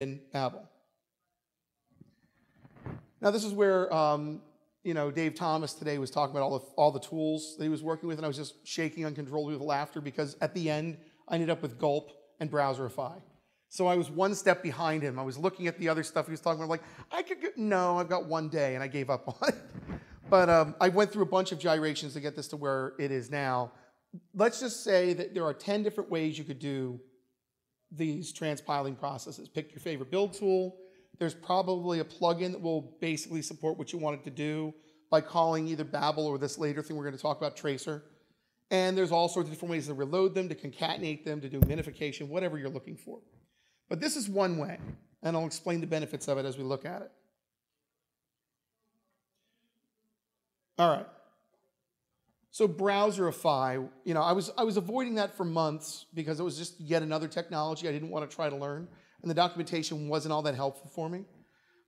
in Babel. Now this is where Dave Thomas today was talking about all the tools that he was working with, and I was just shaking uncontrollably with laughter because at the end I ended up with Gulp and Browserify. So I was one step behind him. I was looking at the other stuff he was talking about, like, no, I've got one day, and I gave up on it. But I went through a bunch of gyrations to get this to where it is now. Let's just say that there are 10 different ways you could do these transpiling processes. Pick your favorite build tool. There's probably a plugin that will basically support what you want it to do by calling either Babel or this later thing we're going to talk about, Traceur. And there's all sorts of different ways to reload them, to concatenate them, to do minification, whatever you're looking for. But this is one way, and I'll explain the benefits of it as we look at it. All right. So Browserify, I was avoiding that for months because it was just yet another technology I didn't want to try to learn, and the documentation wasn't all that helpful for me.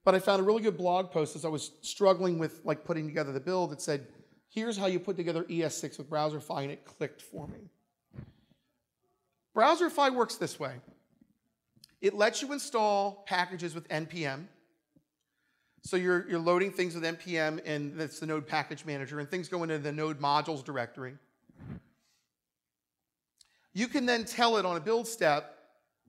But I found a really good blog post as I was struggling with putting together the build that said, here's how you put together ES6 with Browserify, and it clicked for me. Browserify works this way. It lets you install packages with NPM. So you're loading things with NPM, and that's the Node Package Manager, and things go into the Node Modules directory. You can then tell it on a build step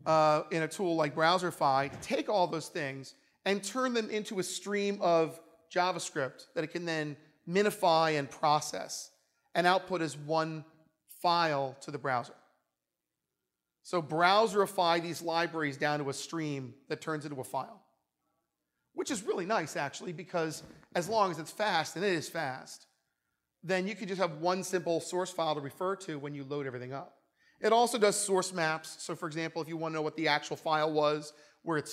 in a tool like Browserify to take all those things and turn them into a stream of JavaScript that it can then minify and process and output as one file to the browser. So Browserify these libraries down to a stream that turns into a file, which is really nice, actually, because as long as it's fast, and it is fast, then you can just have one simple source file to refer to when you load everything up. It also does source maps. So, for example, if you want to know what the actual file was, where it's